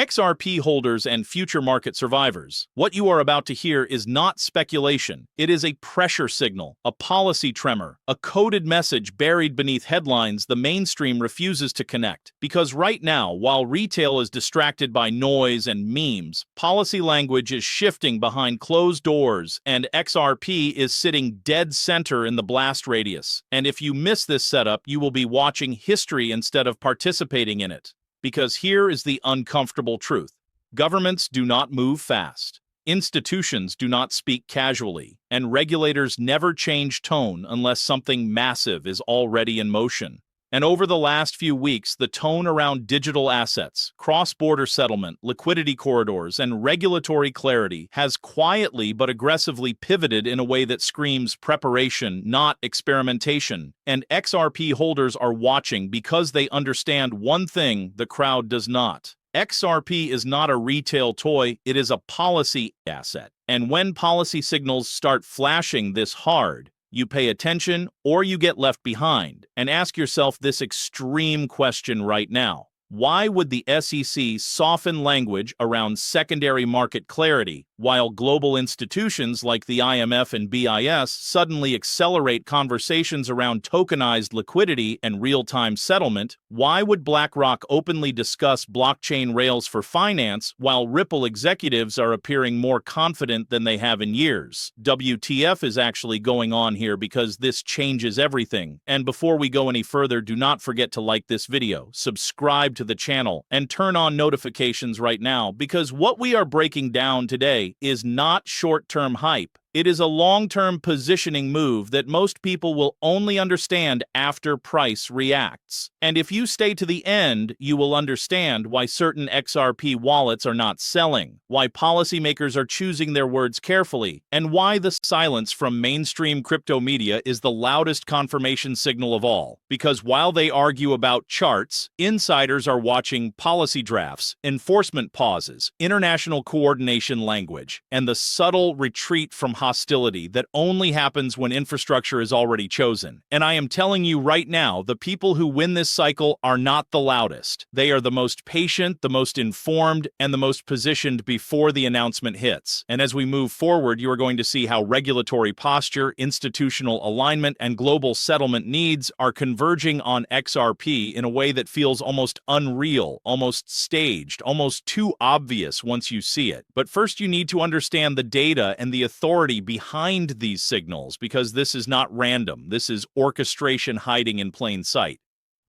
XRP holders and future market survivors, what you are about to hear is not speculation. It is a pressure signal, a policy tremor, a coded message buried beneath headlines the mainstream refuses to connect. Because right now, while retail is distracted by noise and memes, policy language is shifting behind closed doors, and XRP is sitting dead center in the blast radius. And if you miss this setup, you will be watching history instead of participating in it. Because here is the uncomfortable truth. Governments do not move fast. Institutions do not speak casually. And regulators never change tone unless something massive is already in motion. And over the last few weeks, the tone around digital assets, cross-border settlement, liquidity corridors, and regulatory clarity has quietly but aggressively pivoted in a way that screams preparation, not experimentation. And XRP holders are watching because they understand one thing the crowd does not. XRP is not a retail toy, it is a policy asset. And when policy signals start flashing this hard, you pay attention or you get left behind. And ask yourself this extreme question right now. Why would the SEC soften language around secondary market clarity, while global institutions like the IMF and BIS suddenly accelerate conversations around tokenized liquidity and real-time settlement? Why would BlackRock openly discuss blockchain rails for finance, while Ripple executives are appearing more confident than they have in years? WTF is actually going on here because this changes everything. And before we go any further, do not forget to like this video, subscribe to the channel, and turn on notifications right now, because what we are breaking down today is not short-term hype. It is a long-term positioning move that most people will only understand after price reacts. And if you stay to the end, you will understand why certain XRP wallets are not selling, why policymakers are choosing their words carefully, and why the silence from mainstream crypto media is the loudest confirmation signal of all. Because while they argue about charts, insiders are watching policy drafts, enforcement pauses, international coordination language, and the subtle retreat from hostility that only happens when infrastructure is already chosen. And I am telling you right now, the people who win this cycle are not the loudest. They are the most patient, the most informed, and the most positioned before the announcement hits. And as we move forward, you are going to see how regulatory posture, institutional alignment, and global settlement needs are converging on XRP in a way that feels almost unreal, almost staged, almost too obvious once you see it. But first, you need to understand the data and the authority behind these signals, because this is not random. This is orchestration hiding in plain sight.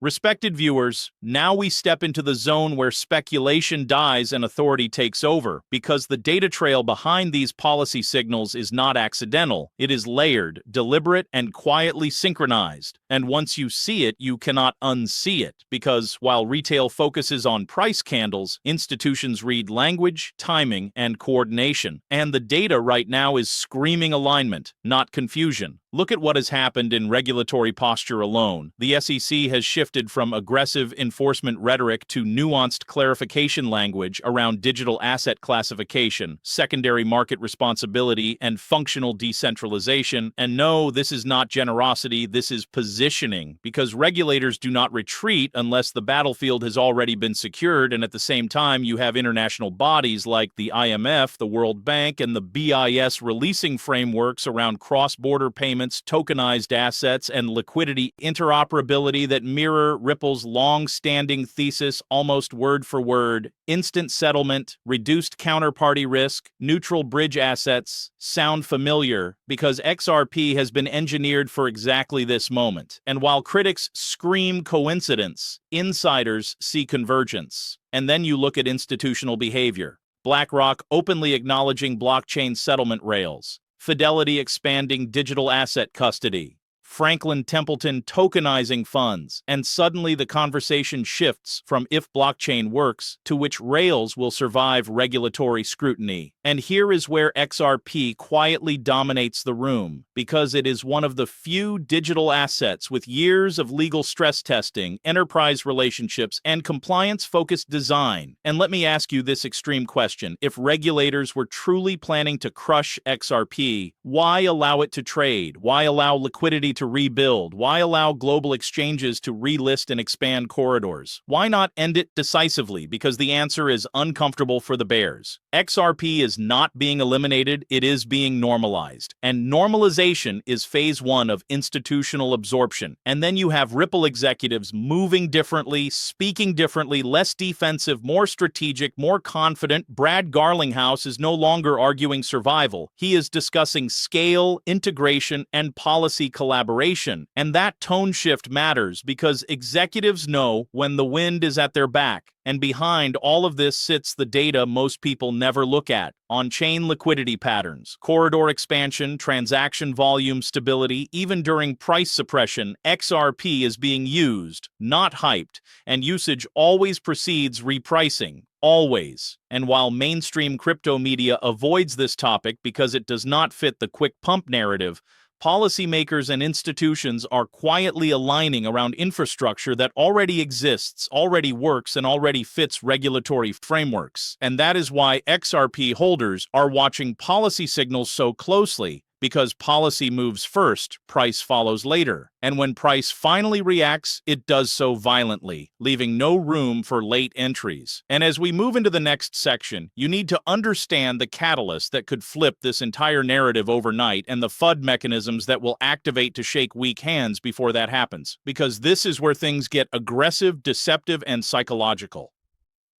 Respected viewers, now we step into the zone where speculation dies and authority takes over, because the data trail behind these policy signals is not accidental. It is layered, deliberate, and quietly synchronized. And once you see it, you cannot unsee it, because while retail focuses on price candles, institutions read language, timing, and coordination. And the data right now is screaming alignment, not confusion. Look at what has happened in regulatory posture alone. The SEC has shifted from aggressive enforcement rhetoric to nuanced clarification language around digital asset classification, secondary market responsibility, and functional decentralization. And no, this is not generosity, this is positioning, because regulators do not retreat unless the battlefield has already been secured, and at the same time you have international bodies like the IMF, the World Bank, and the BIS releasing frameworks around cross-border payments, tokenized assets, and liquidity interoperability that mirror Ripple's long-standing thesis almost word for word: instant settlement, reduced counterparty risk, neutral bridge assets. Sound familiar? Because XRP has been engineered for exactly this moment. And while critics scream coincidence, insiders see convergence. And then you look at institutional behavior. BlackRock openly acknowledging blockchain settlement rails, Fidelity expanding digital asset custody, Franklin Templeton tokenizing funds, and suddenly the conversation shifts from if blockchain works to which rails will survive regulatory scrutiny. And here is where XRP quietly dominates the room, because it is one of the few digital assets with years of legal stress testing, enterprise relationships, and compliance-focused design. And let me ask you this extreme question. If regulators were truly planning to crush XRP, why allow it to trade? Why allow liquidity to to rebuild? Why allow global exchanges to relist and expand corridors? Why not end it decisively? Because the answer is uncomfortable for the bears. XRP is not being eliminated, it is being normalized. And normalization is phase one of institutional absorption. And then you have Ripple executives moving differently, speaking differently, less defensive, more strategic, more confident. Brad Garlinghouse is no longer arguing survival. He is discussing scale, integration, and policy collaboration. And that tone shift matters because executives know when the wind is at their back. And behind all of this sits the data most people never look at: on-chain liquidity patterns, corridor expansion, transaction volume stability. Even during price suppression, XRP is being used, not hyped, and usage always precedes repricing. Always. And while mainstream crypto media avoids this topic because it does not fit the quick pump narrative, policymakers and institutions are quietly aligning around infrastructure that already exists, already works, and already fits regulatory frameworks. And that is why XRP holders are watching policy signals so closely, because policy moves first, price follows later. And when price finally reacts, it does so violently, leaving no room for late entries. And as we move into the next section, you need to understand the catalyst that could flip this entire narrative overnight and the FUD mechanisms that will activate to shake weak hands before that happens. Because this is where things get aggressive, deceptive, and psychological.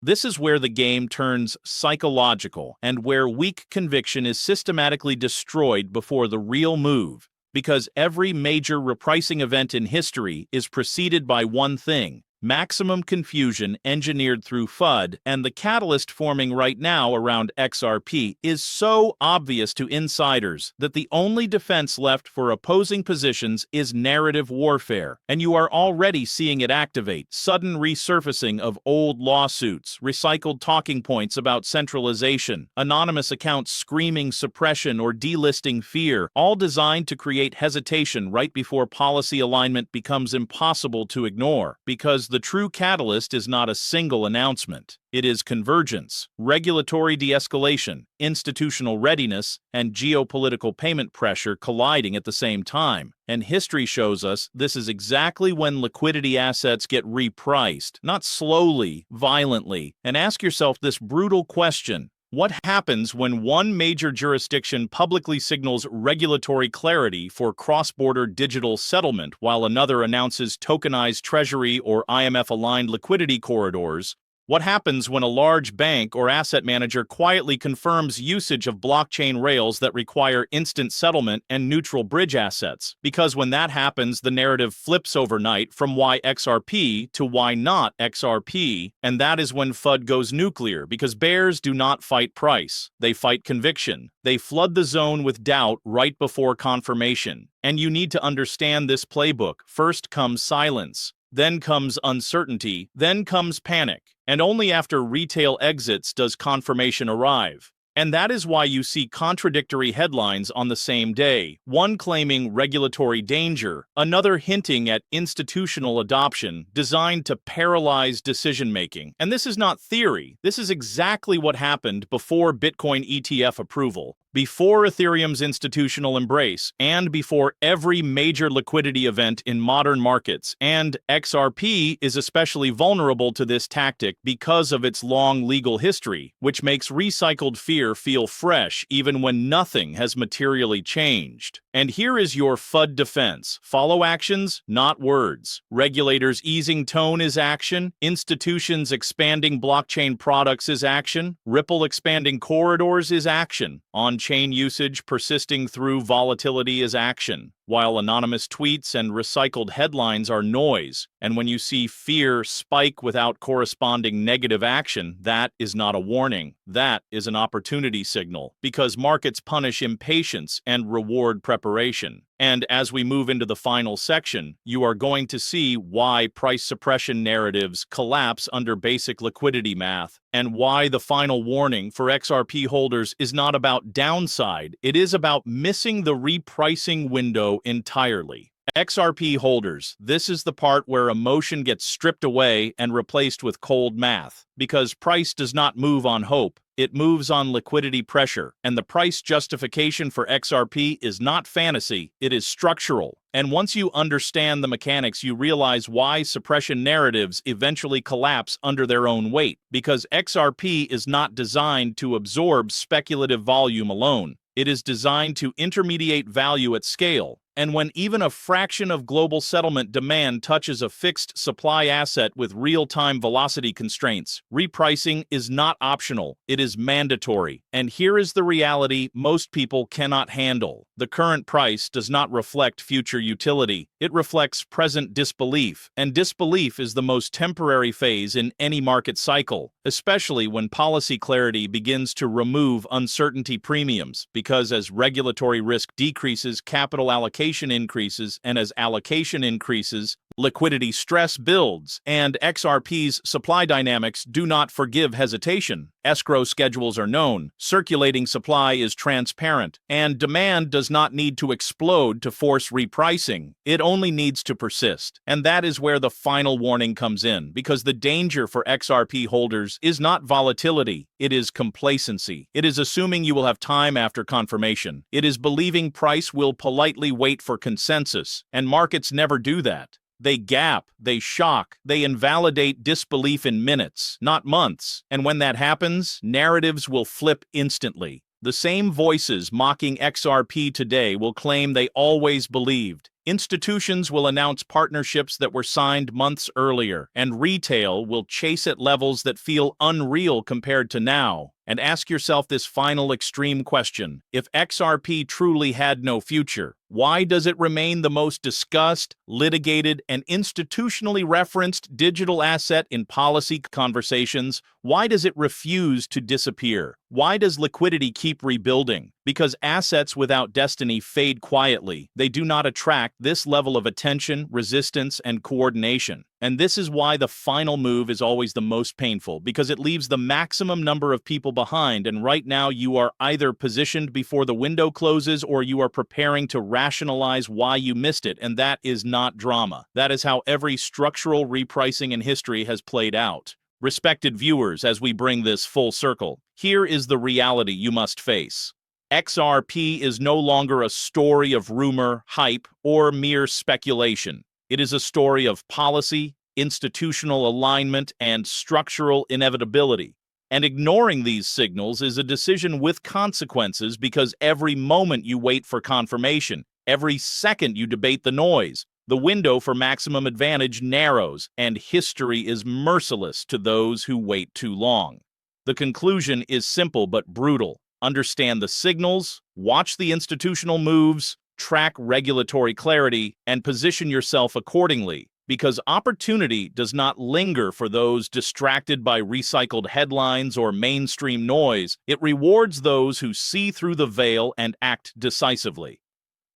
This is where the game turns psychological and where weak conviction is systematically destroyed before the real move, because every major repricing event in history is preceded by one thing: maximum confusion engineered through FUD, and the catalyst forming right now around XRP is so obvious to insiders that the only defense left for opposing positions is narrative warfare, and you are already seeing it activate: sudden resurfacing of old lawsuits, recycled talking points about centralization, anonymous accounts screaming suppression or delisting fear, all designed to create hesitation right before policy alignment becomes impossible to ignore, because the true catalyst is not a single announcement. It is convergence, regulatory de-escalation, institutional readiness, and geopolitical payment pressure colliding at the same time. And history shows us this is exactly when liquidity assets get repriced, not slowly, violently. And ask yourself this brutal question: what happens when one major jurisdiction publicly signals regulatory clarity for cross-border digital settlement while another announces tokenized treasury or IMF-aligned liquidity corridors? What happens when a large bank or asset manager quietly confirms usage of blockchain rails that require instant settlement and neutral bridge assets? Because when that happens, the narrative flips overnight from why XRP to why not XRP, and that is when FUD goes nuclear, because bears do not fight price. They fight conviction. They flood the zone with doubt right before confirmation. And you need to understand this playbook. First comes silence. Then comes uncertainty, then comes panic, and only after retail exits does confirmation arrive. And that is why you see contradictory headlines on the same day, one claiming regulatory danger, another hinting at institutional adoption designed to paralyze decision-making. And this is not theory. This is exactly what happened before Bitcoin ETF approval, before Ethereum's institutional embrace, and before every major liquidity event in modern markets. And XRP is especially vulnerable to this tactic because of its long legal history, which makes recycled fear feel fresh even when nothing has materially changed. And here is your FUD defense. Follow actions, not words. Regulators easing tone is action. Institutions expanding blockchain products is action. Ripple expanding corridors is action. On-chain usage persisting through volatility is action, while anonymous tweets and recycled headlines are noise. And when you see fear spike without corresponding negative action, that is not a warning. That is an opportunity signal, because markets punish impatience and reward preparation. And as we move into the final section, you are going to see why price suppression narratives collapse under basic liquidity math, and why the final warning for XRP holders is not about downside, it is about missing the repricing window entirely. XRP holders, this is the part where emotion gets stripped away and replaced with cold math, because price does not move on hope. It moves on liquidity pressure, and the price justification for XRP is not fantasy, it is structural. And once you understand the mechanics, you realize why suppression narratives eventually collapse under their own weight, because XRP is not designed to absorb speculative volume alone. It is designed to intermediate value at scale. And when even a fraction of global settlement demand touches a fixed supply asset with real-time velocity constraints, repricing is not optional, it is mandatory. And here is the reality most people cannot handle. The current price does not reflect future utility. It reflects present disbelief, and disbelief is the most temporary phase in any market cycle, especially when policy clarity begins to remove uncertainty premiums, because as regulatory risk decreases, capital allocation increases, and as allocation increases, liquidity stress builds, and XRP's supply dynamics do not forgive hesitation. Escrow schedules are known, circulating supply is transparent, and demand does not need to explode to force repricing. It only needs to persist. And that is where the final warning comes in, because the danger for XRP holders is not volatility, it is complacency. It is assuming you will have time after confirmation. It is believing price will politely wait for consensus, and markets never do that. They gap, they shock, they invalidate disbelief in minutes, not months. And when that happens, narratives will flip instantly. The same voices mocking XRP today will claim they always believed. Institutions will announce partnerships that were signed months earlier, and retail will chase at levels that feel unreal compared to now. And ask yourself this final extreme question. If XRP truly had no future, why does it remain the most discussed, litigated, and institutionally referenced digital asset in policy conversations? Why does it refuse to disappear? Why does liquidity keep rebuilding? Because assets without destiny fade quietly. They do not attract this level of attention, resistance, and coordination. And this is why the final move is always the most painful, because it leaves the maximum number of people behind, and right now you are either positioned before the window closes or you are preparing to rationalize why you missed it, and that is not drama. That is how every structural repricing in history has played out. Respected viewers, as we bring this full circle, here is the reality you must face. XRP is no longer a story of rumor, hype, or mere speculation. It is a story of policy, institutional alignment, and structural inevitability. And ignoring these signals is a decision with consequences, because every moment you wait for confirmation, every second you debate the noise, the window for maximum advantage narrows, and history is merciless to those who wait too long. The conclusion is simple but brutal. Understand the signals, watch the institutional moves, track regulatory clarity, and position yourself accordingly, because opportunity does not linger for those distracted by recycled headlines or mainstream noise. It rewards those who see through the veil and act decisively.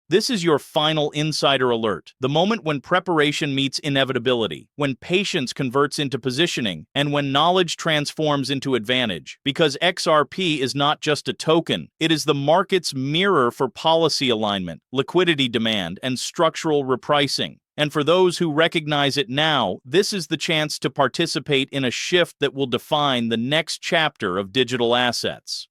This is your final insider alert, the moment when preparation meets inevitability, when patience converts into positioning, and when knowledge transforms into advantage. Because XRP is not just a token, it is the market's mirror for policy alignment, liquidity demand, and structural repricing. And for those who recognize it now, this is the chance to participate in a shift that will define the next chapter of digital assets.